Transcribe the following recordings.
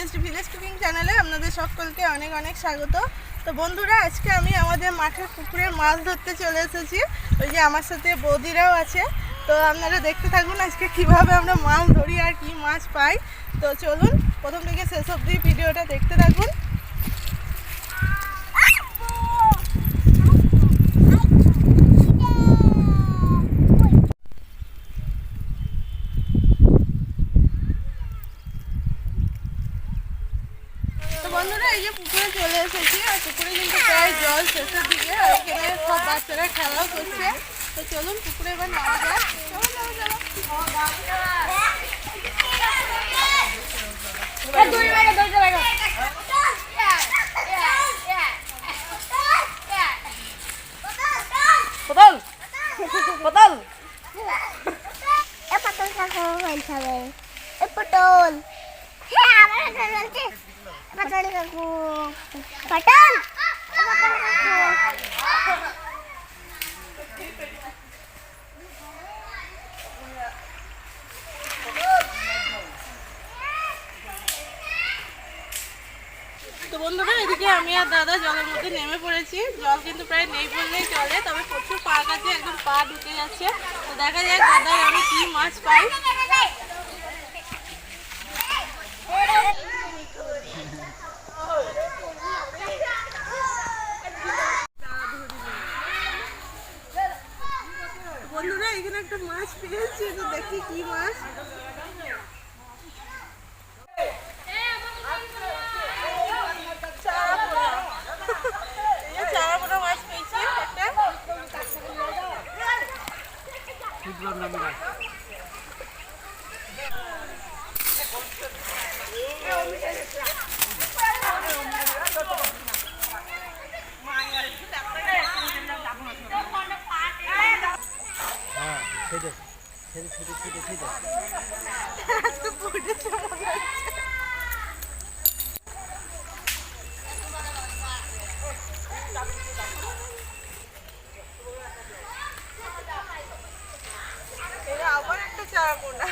মিষ্টি village cooking চ্যানেলে আপনাদের সকলকে অনেক অনেক স্বাগত। তো বন্ধুরা, আজকে আমি আমাদের মাঠের পুকুরে মাছ ধরতে চলে এসেছি। ওই যে আমার সাথে বৌদিরাও আছে। তো আপনারা দেখতে থাকুন আজকে কিভাবে আমরা মাছ ধরি আর কি মাছ পাই। তো চলুন প্রথম থেকে শেষ অবধি ভিডিওটা দেখতে থাকুন। বন্ধুরা, এই যে পুকুরে চলে এসেছি আর পুকুরে কিন্তু প্রায় জল শেষের দিকে, আর এখানে সব বাচ্চারা খেলাও করছে। তো চলুন পুকুরে এবার নামা যাক। তো বন্ধুরা, এদিকে আমি আর দাদা জলের মধ্যে নেমে পড়েছি। জল কিন্তু প্রায় নেই বললেই চলে, তবে প্রচুর পাক আছে, একদম পা ঢুকে যাচ্ছে। তো দেখা যাক দাদা আমি কি মাছ পাই। বন্ধুরা, এখানে একটা মাছ পেয়েছি, তো দেখি কি মাছ। আবার একটা চারা পোনা।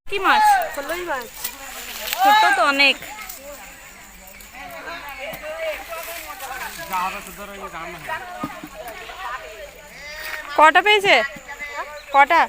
কি মাছ? কলই মাছ। ছোট তো অনেক। কটা পেয়েছে? কটা?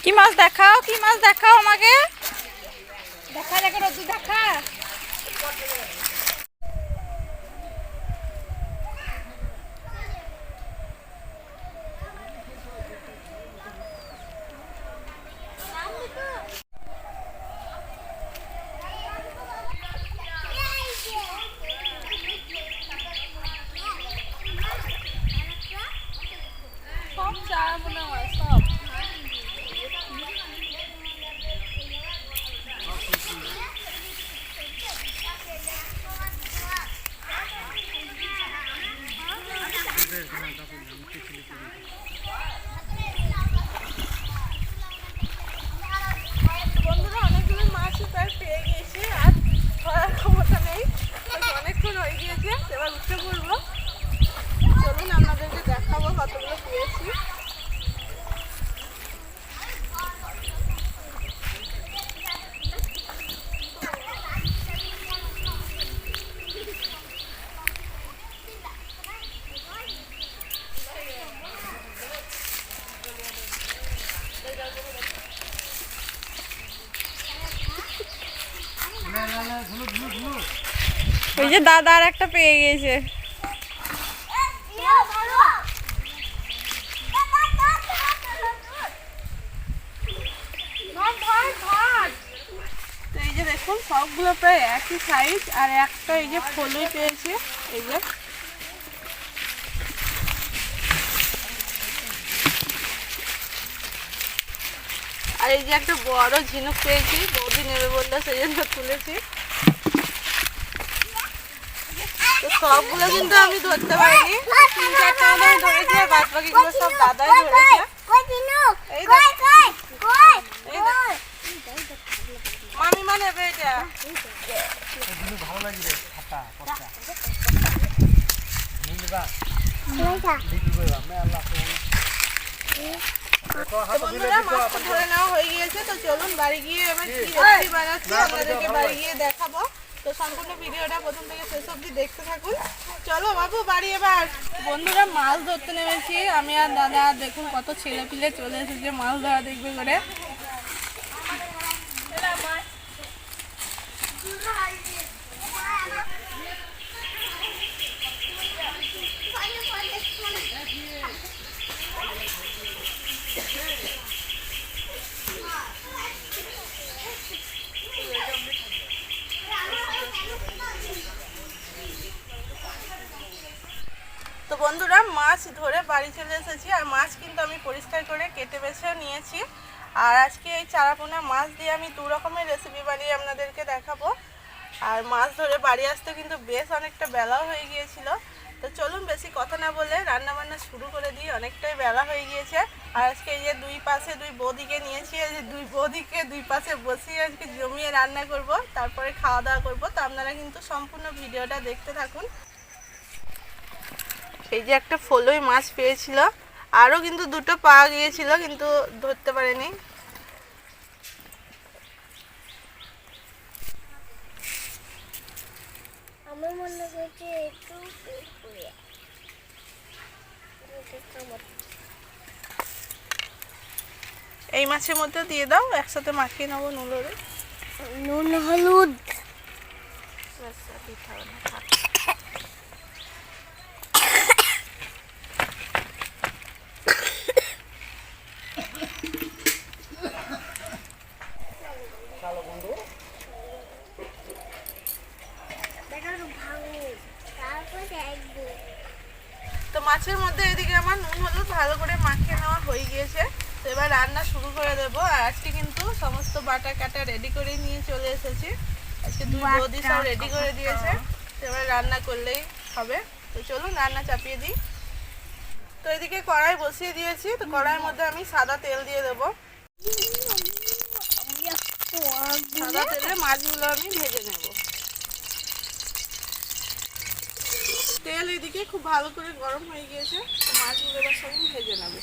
কি মাছ দেখাও, কি মাছ দেখাও আমাকে। দেখা দেখা রোদ দেখা। সব চারা মনে হয় সব। বন্ধুরা, অনেকগুলো মাছই প্রায় পেয়ে গেছি, আর ধরার ক্ষমতা নেই, অনেকক্ষণ হয়ে গিয়েছে। এবার উঠে পড়বো। চলুন আপনাদেরকে দেখাবো কতগুলো পেয়েছি। ওই যে দাদা আর একটা পেয়ে গেছে। তো এই যে দেখুন সবগুলো প্রায় একই সাইজ, আর একটা এই যে ফলুই পেয়েছে এই যে। আর এই যে একটা বড় ঝিনুক পেয়েছি, বৌদি নেবে বললো সেই জন্য তুলেছি। তো সবগুলো কিন্তু আমি ধরতে পারিনি, 3-4টা আমি ধরেছি, আর বাদ বাকিগুলো সব দাদাই ধরেছে। এই মামিমা নেবে এটা। ভালো লাগবে খাতা পচা নিলবা বন্ধুরা মাছটা ধরে নেওয়া হয়ে গিয়েছে। তো চলুন বাড়ি গিয়ে এবার কি রেসিপি বানাচ্ছি আপনাদেরকে বাড়ি গিয়ে দেখাবো। তো সম্পূর্ণ ভিডিওটা প্রথম থেকে শেষ অবধি দেখতে থাকুন। চলো বাবু বাড়ি এবার। বন্ধুরা মাছ ধরতে নেমেছি আমি আর দাদা। দেখুন কত ছেলে পিলে চলে এসেছে মাছ ধরা দেখবে করে। তো বন্ধুরা মাছ ধরে বাড়ি চলে এসেছি, আর মাছ কিন্তু আমি পরিষ্কার করে কেটে বেছে নিয়েছি। আর আজকে এই চারাপোনা মাছ দিয়ে আমি 2 রকমের রেসিপি বানিয়ে আপনাদেরকে দেখাবো। আর মাছ ধরে বাড়ি আসতে কিন্তু বেশ অনেকটা বেলাও হয়ে গিয়েছিল। তো চলুন বেশি কথা না বলে রান্না বান্না শুরু করে দিই, অনেকটাই বেলা হয়ে গিয়েছে। আর আজকে এই যে 2 পাশে 2 বৌদিকে নিয়েছি, এই যে 2 বৌদিকে 2 পাশে বসিয়ে আজকে জমিয়ে রান্না করব, তারপরে খাওয়া দাওয়া করব। তো আপনারা কিন্তু সম্পূর্ণ ভিডিওটা দেখতে থাকুন। এই যে একটা ফলুই মাছ পেয়েছিল, আরও কিন্তু 2টো পাওয়া গিয়েছিল কিন্তু ধরতে পারেনি। আমার মনে হচ্ছে একটু এই মাছের মধ্যে দিয়ে দাও, একসাথে মাখিয়ে নেবো নুন হলুদ। তো মাছের মধ্যে এদিকে আমার নুন হলুদ ভালো করে মাখিয়ে নেওয়া হয়ে গিয়েছে। তো এবার রান্না শুরু করে দেবো। আর আজকে কিন্তু সমস্ত বাটা কাটা রেডি করে নিয়ে চলে এসেছি। আজকে 2 বৌদি সব রেডি করে দিয়েছে, তো এবার রান্না করলেই হবে। তো চলুন রান্না চাপিয়ে দিই। তো এদিকে কড়াই বসিয়ে দিয়েছি। তো কড়াইয়ের মধ্যে আমি সাদা তেল দিয়ে দেবো। সাদা তেলে মাছগুলো আমি ভেজে নেব। তেল এদিকে খুব ভালো করে গরম হয়ে গিয়েছে, তো মাছগুলো এবার সব ভেজে নেব।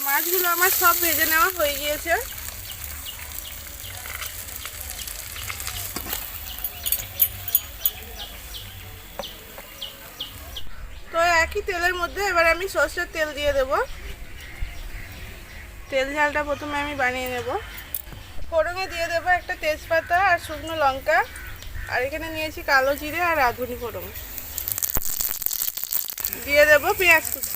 মাছগুলো আমার সব ভেজে নেওয়া হয়ে গিয়েছে। তো একই তেলের মধ্যে এবার আমি সরষের তেল দিয়ে দেব। তেল ঝালটা প্রথমে আমি বানিয়ে নেব। ফোড়নে দিয়ে দেবো একটা তেজপাতা আর শুকনো লঙ্কা, আর এখানে নিয়েছি কালো জিরে আর রাঁধুনি ফোড়ন। দিয়ে দেবো পেঁয়াজ কুচি।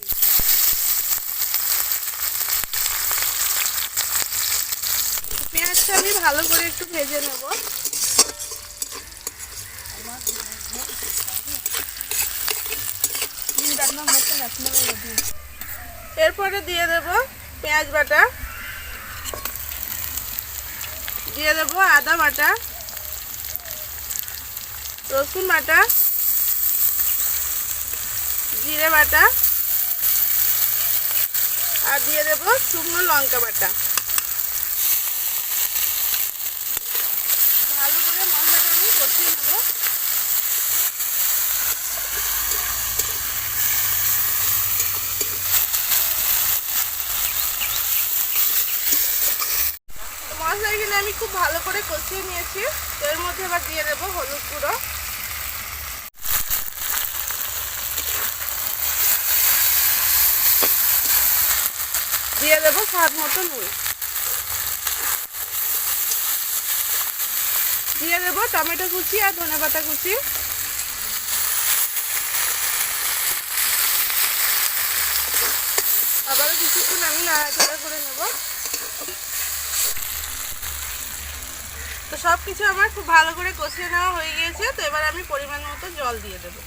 পেঁয়াজটা আমি ভালো করে একটু ভেজে নেব। এরপরে দিয়ে দেব পেঁয়াজ বাটা, দিয়ে দেব আদা বাটা, রসুন বাটা, জিরে বাটা, আর দিয়ে দেব শুকনো লঙ্কা বাটা। কষিয়ে নেব। মশলা এখানে আমি খুব ভালো করে কষিয়ে নিয়েছি। তো এর মধ্যে এবার দিয়ে দেবো হলুদ গুঁড়ো, দিয়ে দেবো স্বাদ মতো নুন, দিয়ে দেবো টমেটো কুচি আর ধনেপাতা কুচি, আবারও কিছুক্ষণ আমি নাড়াচাড়া করে নেব। তো সব কিছু আমার খুব ভালো করে কষিয়ে নেওয়া হয়ে গিয়েছে। তো এবার আমি পরিমাণ মতো জল দিয়ে দেবো।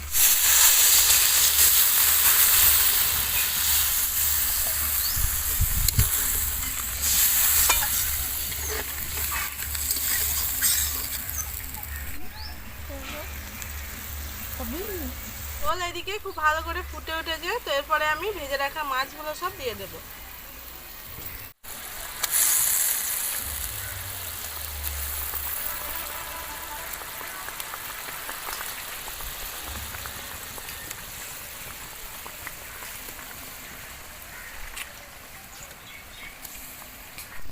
জল এদিকে খুব ভালো করে ফুটে উঠেছে। তো এরপরে আমি ভেজে রাখা মাছগুলো সব দিয়ে দেবো।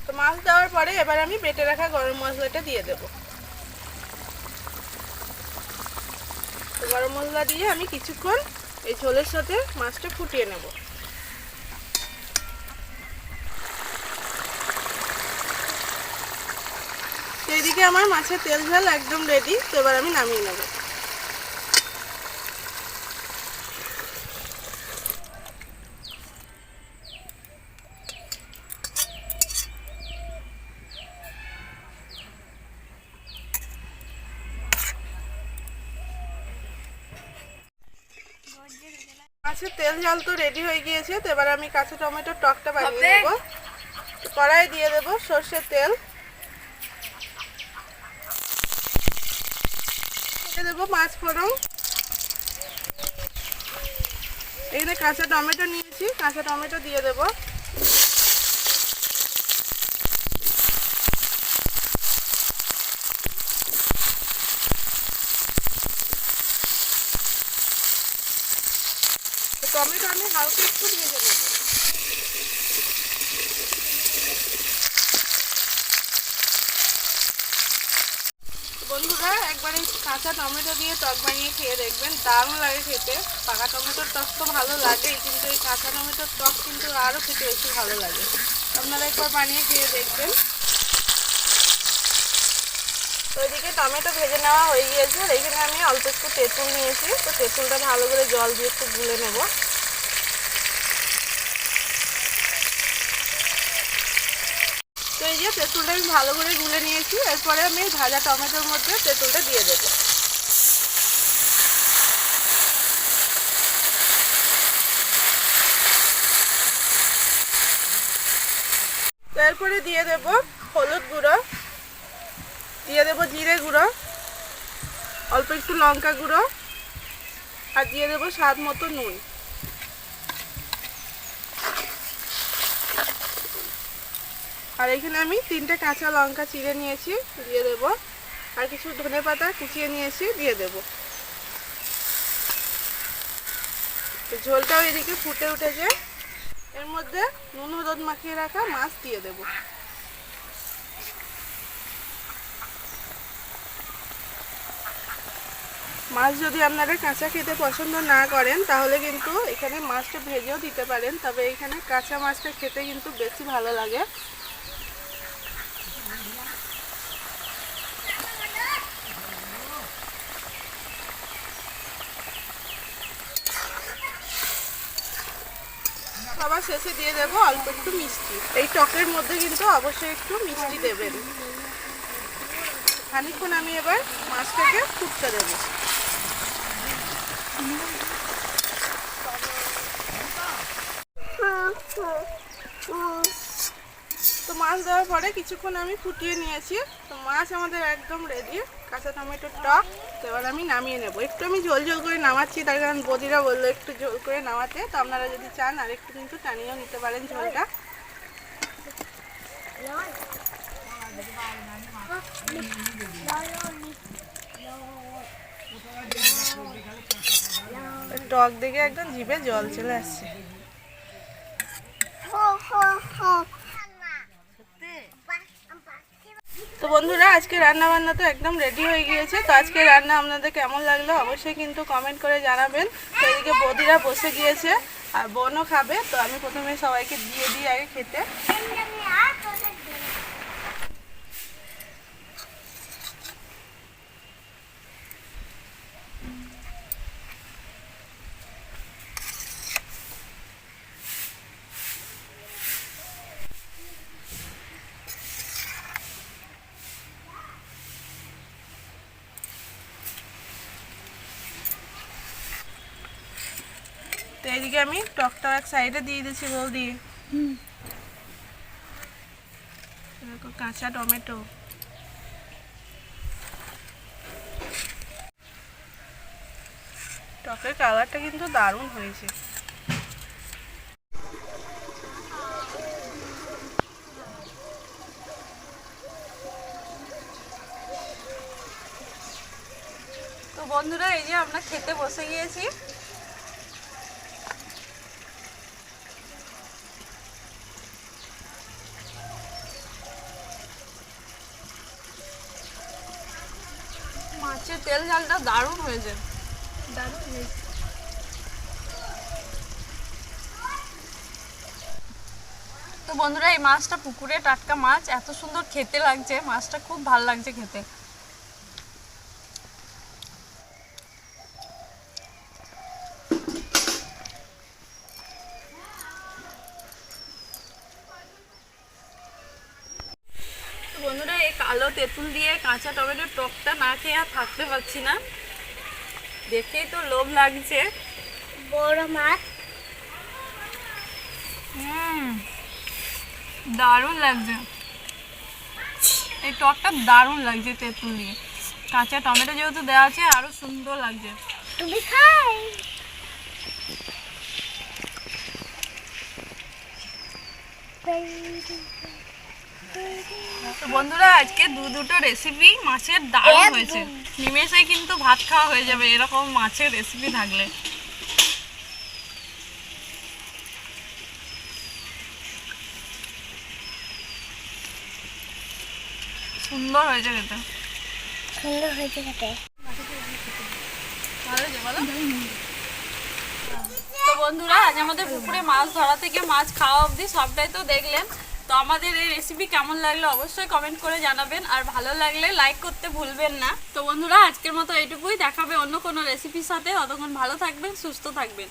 তো মাছ দেওয়ার পরে এবার আমি বেটে রাখা গরম মশলাটা দিয়ে দেবো। তো গরম মশলা দিয়ে আমি কিছুক্ষণ এই ঝোলের সাথে মাছটা ফুটিয়ে নেব। তো এইদিকে আমার মাছের তেল ঝাল একদম রেডি। তো এবার আমি নামিয়ে নেব। মাছের তেল ঝাল তো রেডি হয়ে গিয়েছে। তো এবার আমি কাঁচা টমেটোর টকটা বানিয়ে নেব। কড়াই দিয়ে দেব সর্ষের তেল, দিয়ে দেবো পাঁচ ফোড়ন, এখানে কাঁচা টমেটো নিয়েছি, কাঁচা টমেটো দিয়ে দেবো। টমেটো আমি হালকা একটু ভেজে নেব। বন্ধুরা একবার এই কাঁচা টমেটো দিয়ে টক বানিয়ে খেয়ে দেখবেন, দারুণ লাগে খেতে। পাকা টমেটোর টক তো ভালো লাগেই, কিন্তু এই কাঁচা টমেটোর টক কিন্তু আরও খেতে বেশি ভালো লাগে। আপনারা একবার বানিয়ে খেয়ে দেখবেন। তো ওইদিকে টমেটো ভেজে নেওয়া হয়ে গিয়েছে। আর এইখানে আমি অল্প একটু তেঁতুল নিয়েছি। তো তেঁতুলটা ভালো করে জল দিয়ে একটু গুলে নেব। তো এই যে তেঁতুলটা আমি ভালো করে গুলে নিয়েছি। এরপরে আমি ভাজা টমেটোর মধ্যে তেঁতুলটা দিয়ে দেবো। তো এরপরে দিয়ে দেব হলুদ গুঁড়ো, দিয়ে দেবো জিরে গুঁড়ো, অল্প একটু লঙ্কা গুঁড়ো, আর দিয়ে দেবো স্বাদ মতো নুন। আর এখানে আমি 3টে কাঁচা লঙ্কা চিড়ে নিয়েছি, দিয়ে দেবো। আর কিছু ধনেপাতা কুচিয়ে নিয়েছি, দিয়ে দেবো। ঝোলটাও এদিকে ফুটে উঠেছে। এর মধ্যে নুন হলুদ মাখিয়ে রাখা মাছ দিয়ে দেবো। মাছ যদি আপনারা কাঁচা খেতে পছন্দ না করেন তাহলে কিন্তু এখানে মাছটা ভেজেও দিতে পারেন, তবে এখানে কাঁচা মাছটা খেতে কিন্তু বেশি ভালো লাগে। সবার শেষে দিয়ে দেবো অল্প একটু মিষ্টি। এই টকের মধ্যে কিন্তু অবশ্যই একটু মিষ্টি দেবেন। খানিকক্ষণ আমি এবার মাছটাকে ফুটতে দেবো। তো মাছ দেওয়ার পরে কিছুক্ষণ আমি ফুটিয়ে নিয়েছি। তো মাছ আমাদের একদম রেডি, কাঁচা টমেটোর টক। তো এবার আমি নামিয়ে নেব। একটু আমি ঝোল ঝোল করে নামাচ্ছি, তার কারণ বদিরা বললো একটু ঝোল করে নামাতে। তো আপনারা যদি চান আর একটু কিন্তু টানিয়েও নিতে পারেন ঝোলটা। No. টক দেখে একদম জিভে জল চলে আসছে। তো বন্ধুরা আজকে রান্না বান্না তো একদম রেডি হয়ে গিয়েছে। তো আজকে রান্না আপনাদের কেমন লাগলো অবশ্যই কিন্তু কমেন্ট করে জানাবেন। তো এদিকে বৌদিরা বসে গিয়েছে আর বোনও খাবে। তো আমি প্রথমে সবাইকে দিয়ে দিই আগে খেতে। তো এদিকে আমি টকটা এক সাইডে দিয়ে দিচ্ছি বৌদি। দেখো কাঁচা টমেটো, টকের কালারটা কিন্তু দারুণ হয়েছে। তো বন্ধুরা এই যে আমরা খেতে বসে গিয়েছি। মাছের তেল ঝালটা দারুণ হয়েছে, দারুণ হয়েছে। তো বন্ধুরা এই মাছটা পুকুরে টাটকা মাছ, এত সুন্দর খেতে লাগছে, মাছটা খুব ভালো লাগছে খেতে। বন্ধুরা এই কালো তেঁতুল দিয়ে কাঁচা টমেটোর টকটা না খেয়ে আর থাকতে পারছি না, দেখেই তো লোভ লাগছে। বড় মাছ দারুণ লাগছে, এই টকটা দারুণ লাগছে তেঁতুল দিয়ে। কাঁচা টমেটো যেহেতু দেওয়া আছে আরো সুন্দর লাগছে। তুমি খাই তো বন্ধুরা আজকে দুটো রেসিপি মাছের দারুণ হয়েছে, নিমেষে কিন্তু ভাত খাওয়া হয়ে যাবে এরকম মাছের রেসিপি থাকলে। সুন্দর হয়েছে খেতে, সুন্দর হয়েছে খেতে। ভালো হয়েছে বলো। তো বন্ধুরা আজ আমাদের পুকুরে মাছ ধরা থেকে মাছ খাওয়া অবধি সবটাই তো দেখলেন। তো আমাদের এই রেসিপি কেমন লাগলো অবশ্যই কমেন্ট করে জানাবেন, আর ভালো লাগলে লাইক করতে ভুলবেন না। তো বন্ধুরা আজকের মতো এইটুকুই, দেখাবে অন্য কোনো রেসিপির সাথে। ততক্ষণ ভালো থাকবেন, সুস্থ থাকবেন।